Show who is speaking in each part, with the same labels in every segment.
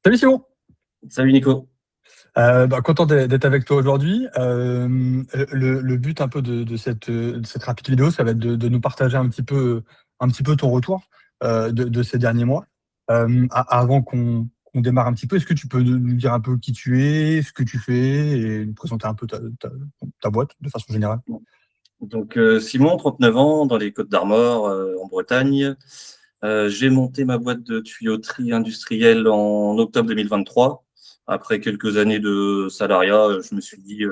Speaker 1: Salut Simon.
Speaker 2: Salut Nico.
Speaker 1: Content d'être avec toi aujourd'hui. Le but un peu de cette rapide vidéo, ça va être de nous partager un petit peu ton retour de ces derniers mois. Avant qu'on démarre un petit peu, est-ce que tu peux nous dire un peu qui tu es, ce que tu fais et nous présenter un peu ta boîte de façon générale?
Speaker 2: Simon, 39 ans, dans les Côtes d'Armor, en Bretagne. J'ai monté ma boîte de tuyauterie industrielle en octobre 2023. Après quelques années de salariat, je me suis dit,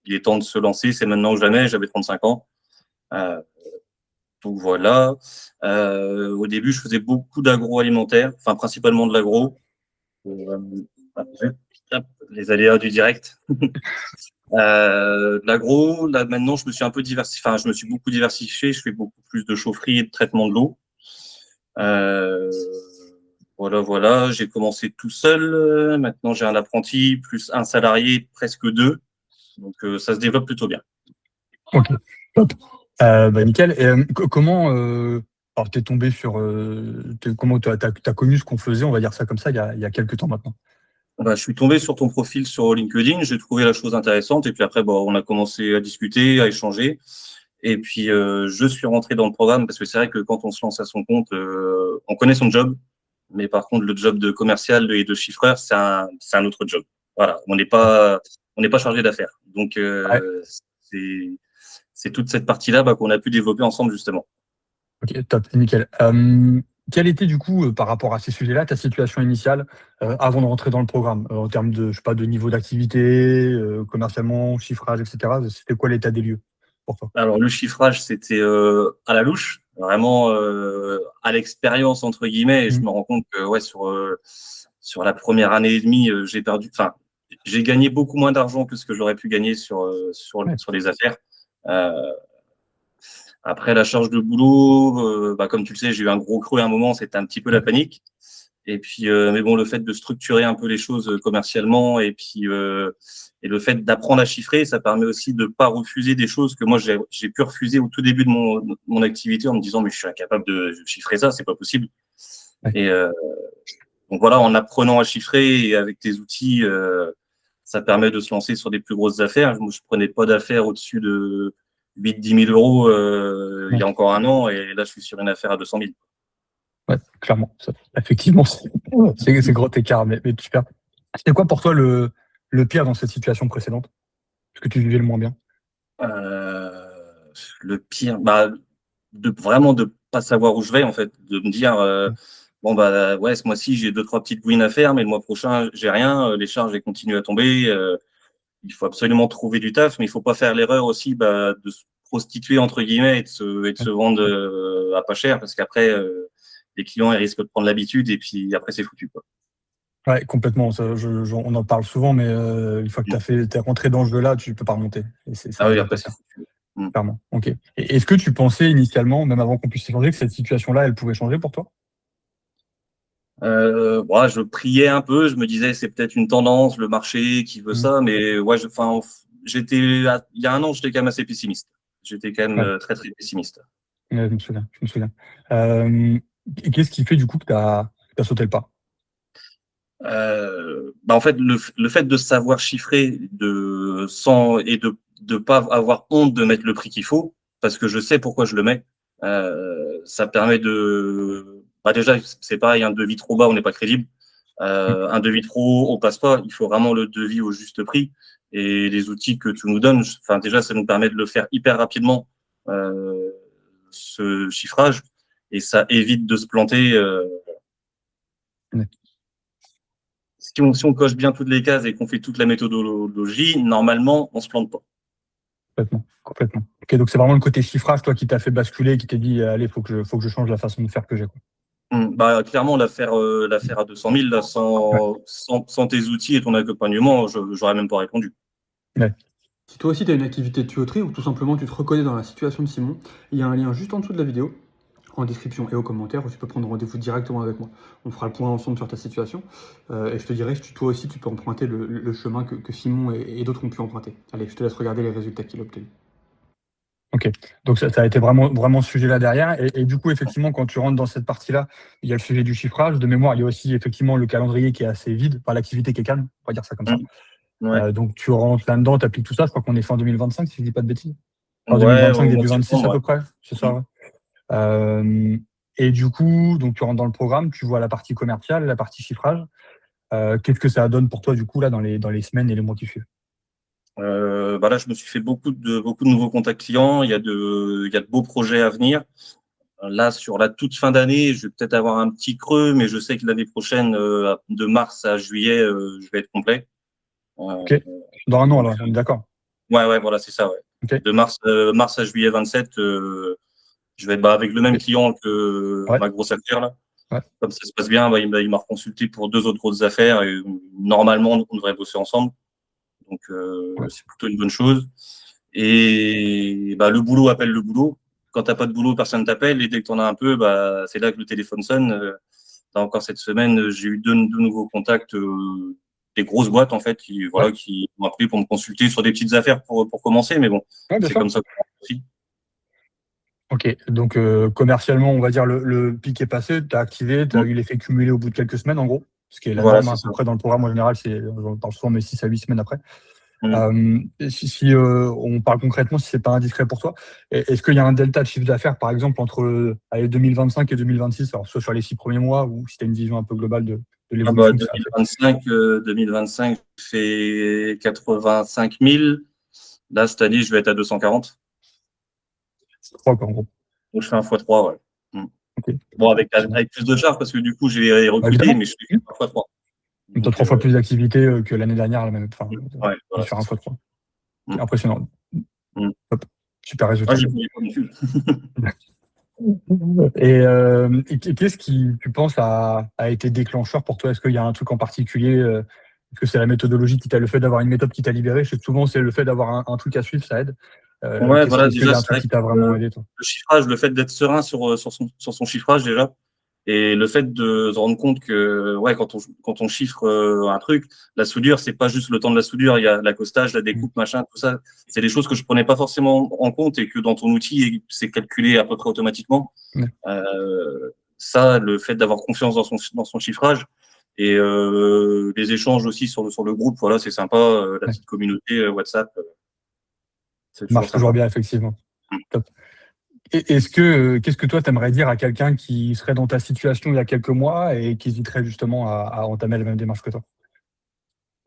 Speaker 2: il est temps de se lancer, c'est maintenant ou jamais. J'avais 35 ans. Euh, donc voilà. Au début, je faisais beaucoup d'agroalimentaire, enfin principalement de l'agro. Euh, hop, les aléas du direct. De l'agro, là maintenant, je me suis un peu diversifié, enfin, je me suis beaucoup diversifié. Je fais beaucoup plus de chaufferie et de traitement de l'eau. Euh, voilà. J'ai commencé tout seul. Maintenant, j'ai un apprenti plus un salarié, presque deux. Ça se développe plutôt bien.
Speaker 1: Ok, top. Nickel. Et, comment alors t'es tombé sur comment t'as connu ce qu'on faisait, on va dire ça comme ça, il y a quelques temps maintenant.
Speaker 2: Bah, je suis tombé sur ton profil sur LinkedIn. J'ai trouvé la chose intéressante. Et puis après, bon, on a commencé à discuter, à échanger. Et puis, je suis rentré dans le programme parce que c'est vrai que quand on se lance à son compte, on connaît son job. Mais par contre, le job de commercial et de chiffreur, c'est un autre job. Voilà, on n'est pas chargé d'affaires.
Speaker 1: Ouais.
Speaker 2: C'est, c'est toute cette partie-là qu'on a pu développer ensemble justement.
Speaker 1: Ok, top, nickel. Quelle était du coup, par rapport à ces sujets-là, ta situation initiale avant de rentrer dans le programme, en termes de, je sais pas, de niveau d'activité, commercialement, chiffrage, etc. C'était quoi l'état des lieux pour toi?
Speaker 2: Alors le chiffrage, c'était à la louche, vraiment à l'expérience entre guillemets. Et je
Speaker 1: Mhm.
Speaker 2: me rends compte que ouais, sur la première année et demie, j'ai perdu. Enfin, j'ai gagné beaucoup moins d'argent que ce que j'aurais pu gagner
Speaker 1: Ouais.
Speaker 2: sur les affaires. Euh, Après la charge de boulot, comme tu le sais, j'ai eu un gros creux à un moment, c'était un petit peu la
Speaker 1: Ouais.
Speaker 2: panique. Et puis, mais bon, le fait de structurer un peu les choses commercialement et le fait d'apprendre à chiffrer, ça permet aussi de pas refuser des choses que moi j'ai pu refuser au tout début de mon activité en me disant mais je suis incapable de chiffrer ça, c'est pas possible.
Speaker 1: Ouais.
Speaker 2: Et donc voilà, en apprenant à chiffrer et avec tes outils, ça permet de se lancer sur des plus grosses affaires. Moi, je prenais pas d'affaires au-dessus de 8 10 000 euros il y
Speaker 1: Ouais.
Speaker 2: a encore un an, et là je suis sur une affaire à 200 000.
Speaker 1: Ouais, clairement. Effectivement, c'est gros écart, mais super. C'était quoi pour toi le pire dans cette situation précédente? Ce que tu vivais le moins bien?
Speaker 2: Euh, le pire, vraiment de pas savoir où je vais en fait, de me dire bon bah ouais, ce mois-ci j'ai deux trois petites bouines à faire, mais le mois prochain j'ai rien, les charges elles continuent à tomber. Il faut absolument trouver du taf, mais il faut pas faire l'erreur aussi de se prostituer entre guillemets et de se
Speaker 1: Ouais.
Speaker 2: vendre à pas cher, parce qu'après les clients ils risquent de prendre l'habitude et puis après c'est foutu quoi.
Speaker 1: Ouais, complètement. On en parle souvent, mais une fois que t'es rentré dans ce jeu-là, tu peux pas remonter. Et ça
Speaker 2: Ah oui,
Speaker 1: m'étonne
Speaker 2: après
Speaker 1: pas
Speaker 2: c'est
Speaker 1: ça,
Speaker 2: foutu. Mm.
Speaker 1: clairement. Ok. Et est-ce que tu pensais initialement, même avant qu'on puisse échanger, que cette situation-là, elle pouvait changer pour toi?
Speaker 2: Bon, je priais un peu, je me disais c'est peut-être une tendance, le marché qui veut
Speaker 1: Mhm.
Speaker 2: ça, mais ouais, enfin, il y a un an, j'étais quand même assez pessimiste. J'étais quand même
Speaker 1: Ouais.
Speaker 2: très très pessimiste.
Speaker 1: Ouais, je me souviens. Je me souviens. Euh, et qu'est-ce qui fait du coup que t'as sauté le pas?
Speaker 2: En fait, le fait de savoir chiffrer et de pas avoir honte de mettre le prix qu'il faut, parce que je sais pourquoi je le mets, ça permet déjà, c'est pareil, un devis trop bas, on n'est pas crédible.
Speaker 1: Mhm.
Speaker 2: Un devis trop haut, on passe pas. Il faut vraiment le devis au juste prix. Et les outils que tu nous donnes, enfin déjà, ça nous permet de le faire hyper rapidement, euh, ce chiffrage, et ça évite de se planter.
Speaker 1: Ouais,
Speaker 2: Si on coche bien toutes les cases et qu'on fait toute la méthodologie, normalement, on se plante pas.
Speaker 1: complètement. Complètement. Ok, donc c'est vraiment le côté chiffrage, toi, qui t'a fait basculer, qui t'a dit, allez, faut que je change la façon de faire que j'ai, quoi.
Speaker 2: Clairement, l'affaire à 200 000, là,
Speaker 1: Ouais.
Speaker 2: sans tes outils et ton accompagnement, j'aurais même pas répondu.
Speaker 1: Ouais.
Speaker 3: Si toi aussi tu as une activité de tuyauterie ou tout simplement tu te reconnais dans la situation de Simon, il y a un lien juste en dessous de la vidéo, en description et aux commentaires, où tu peux prendre rendez-vous directement avec moi. On fera le point ensemble sur ta situation et je te dirai si toi aussi tu peux emprunter le chemin que Simon et d'autres ont pu emprunter. Allez, je te laisse regarder les résultats qu'il a obtenus.
Speaker 1: Ok, donc ça a été vraiment ce sujet-là derrière. Et du coup, effectivement, quand tu rentres dans cette partie-là, il y a le sujet du chiffrage. De mémoire, il y a aussi effectivement le calendrier qui est assez vide, enfin l'activité qui est calme, on va dire ça comme ça.
Speaker 2: Ouais,
Speaker 1: Donc tu rentres là-dedans, tu appliques tout ça. Je crois qu'on est fin 2025, si je dis pas de bêtises. Fin
Speaker 2: ouais,
Speaker 1: 2025,
Speaker 2: au mois
Speaker 1: début
Speaker 2: de
Speaker 1: 26 à
Speaker 2: septembre,
Speaker 1: peu près, c'est ça. Ouais. Et du coup, donc tu rentres dans le programme, tu vois la partie commerciale, la partie chiffrage. Qu'est-ce que ça donne pour toi du coup là dans les semaines et les mois qui suivent?
Speaker 2: Bah là, je me suis fait beaucoup de nouveaux contacts clients. Il y a de beaux projets à venir. Là, sur la toute fin d'année, je vais peut-être avoir un petit creux, mais je sais que l'année prochaine, de mars à juillet, je vais être complet.
Speaker 1: Ok, dans un an
Speaker 2: Donc,
Speaker 1: là, on est d'accord.
Speaker 2: ouais, voilà, c'est ça, ouais.
Speaker 1: Ok,
Speaker 2: De mars à juillet 27, je vais être avec le même
Speaker 1: ok,
Speaker 2: client que
Speaker 1: ouais,
Speaker 2: ma grosse affaire là.
Speaker 1: ouais,
Speaker 2: Comme ça se passe bien, bah, il m'a reconsulté pour 2 autres grosses affaires et normalement, on devrait bosser ensemble. Donc,
Speaker 1: ouais,
Speaker 2: c'est plutôt une bonne chose. Et bah, le boulot appelle le boulot. Quand t'as pas de boulot, personne t'appelle. Et dès que t'en as un peu, bah, c'est là que le téléphone sonne. Encore cette semaine, j'ai eu deux nouveaux contacts, des grosses boîtes en fait,
Speaker 1: ouais.
Speaker 2: qui m'ont appelé pour me consulter sur des petites affaires pour commencer. Mais bon,
Speaker 1: Ouais, bien
Speaker 2: c'est
Speaker 1: sûr.
Speaker 2: comme ça qu'on aussi.
Speaker 1: Ok, donc commercialement, on va dire le pic est passé, tu as activé, tu as eu l'effet cumulé au bout de quelques semaines en gros, ce qui est la
Speaker 2: Voilà,
Speaker 1: norme
Speaker 2: c'est
Speaker 1: à peu
Speaker 2: ça.
Speaker 1: près dans le programme en général, c'est on parle souvent mais 6 à 8 semaines après.
Speaker 2: Mm.
Speaker 1: Si on parle concrètement, si c'est pas indiscret pour toi, est-ce qu'il y a un delta de chiffre d'affaires par exemple entre 2025 et 2026, alors soit sur les 6 premiers mois ou si tu as une vision un peu globale de
Speaker 2: Ah bah,
Speaker 1: l'évolution que ça a fait?
Speaker 2: 2025 fait 85 000. Là, cette année, je vais être à 240.
Speaker 1: Je crois qu'en gros.
Speaker 2: Donc, je fais un fois 3, ouais. Mm.
Speaker 1: Ok.
Speaker 2: Bon,
Speaker 1: Sinon,
Speaker 2: avec plus de charges parce que du coup, j'ai
Speaker 1: bah,
Speaker 2: recruté,
Speaker 1: évidemment,
Speaker 2: mais je fais un fois 3.
Speaker 1: tu as
Speaker 2: Donc,
Speaker 1: 3 fois plus d'activité que l'année dernière, la même, enfin,
Speaker 2: ouais,
Speaker 1: de
Speaker 2: voilà,
Speaker 1: faire
Speaker 2: c'est
Speaker 1: un
Speaker 2: ça.
Speaker 1: fois 3.
Speaker 2: Mm.
Speaker 1: Impressionnant.
Speaker 2: Mm.
Speaker 1: Hop. Super
Speaker 2: Ah,
Speaker 1: résultat.
Speaker 2: j'ai pris pas non plus.
Speaker 1: Et qu'est-ce qui, tu penses, a été déclencheur pour toi? Est-ce qu'il y a un truc en particulier? Est-ce que c'est la méthodologie qui t'a, le fait d'avoir une méthode qui t'a libéré? Je sais que souvent, c'est le fait d'avoir un truc à suivre, ça aide.
Speaker 2: Ouais, voilà,
Speaker 1: Est-ce qu'il
Speaker 2: déjà,
Speaker 1: y a un
Speaker 2: c'est
Speaker 1: truc
Speaker 2: vrai
Speaker 1: qui
Speaker 2: que
Speaker 1: t'a vraiment aidé, toi?
Speaker 2: le chiffrage, le fait d'être serein sur son chiffrage déjà, et le fait de se rendre compte que, ouais, quand on chiffre un truc, la soudure, c'est pas juste le temps de la soudure, il y a l'accostage, la
Speaker 1: Mm.
Speaker 2: découpe, machin, tout ça. C'est des choses que je prenais pas forcément en compte et que dans ton outil, c'est calculé à peu près automatiquement.
Speaker 1: Ouais.
Speaker 2: Ça, le fait d'avoir confiance dans son chiffrage et les échanges aussi sur le groupe, voilà, c'est sympa. La
Speaker 1: Ouais.
Speaker 2: petite communauté WhatsApp, c'est toujours
Speaker 1: Marche toujours
Speaker 2: sympa.
Speaker 1: bien, effectivement. Top. Et qu'est-ce que toi, t'aimerais dire à quelqu'un qui serait dans ta situation il y a quelques mois et qui hésiterait justement à entamer la même démarche que toi?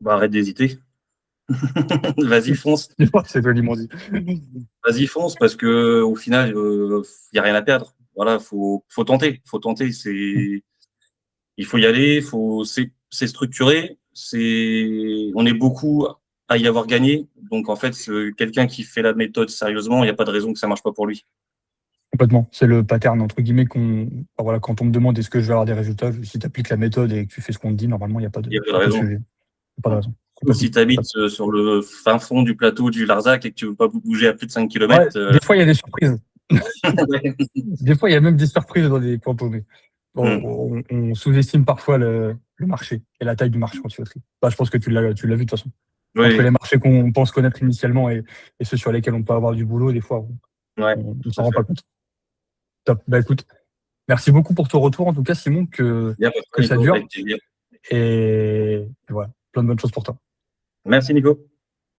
Speaker 2: Bah, arrête d'hésiter. Vas-y, fonce.
Speaker 1: C'est toi qui m'en dis.
Speaker 2: Vas-y, fonce, parce que au final, y a rien à perdre. Voilà, faut tenter. Faut tenter. Il faut y aller. C'est structuré. On est beaucoup à y avoir gagné. Donc, en fait, quelqu'un qui fait la méthode sérieusement, il n'y a pas de raison que ça marche pas pour lui.
Speaker 1: Complètement. C'est le pattern, entre guillemets, enfin, voilà, quand on me demande est-ce que je vais avoir des résultats, si tu appliques la méthode et que tu fais ce qu'on te dit, normalement, il n'y a
Speaker 2: Il n'y a pas de
Speaker 1: pas de
Speaker 2: raison.
Speaker 1: sujet. Il n'y a pas de raison.
Speaker 2: Sauf si
Speaker 1: Complètement.
Speaker 2: tu habites sur le fin fond du plateau du Larzac et que tu veux pas bouger à plus de 5
Speaker 1: Ouais,
Speaker 2: km.
Speaker 1: des fois, il y a des surprises. Des fois, il y a même des surprises dans des points paumés. Bon, on sous-estime parfois le marché et la taille du marché en tuyauterie. Bah, je pense que tu l'as vu de toute façon. Entre
Speaker 2: Oui,
Speaker 1: les marchés qu'on pense connaître initialement et ceux sur lesquels on peut avoir du boulot, des fois,
Speaker 2: ouais,
Speaker 1: on ne
Speaker 2: tout
Speaker 1: s'en
Speaker 2: à
Speaker 1: rend
Speaker 2: fait.
Speaker 1: pas compte. Top. Bah, écoute, merci beaucoup pour ton retour, en tout cas, Simon,
Speaker 2: Il y a pas de
Speaker 1: que
Speaker 2: quoi,
Speaker 1: ça
Speaker 2: Nico,
Speaker 1: dure.
Speaker 2: avec plaisir.
Speaker 1: Et voilà, plein de bonnes choses pour toi.
Speaker 2: Merci, Nico.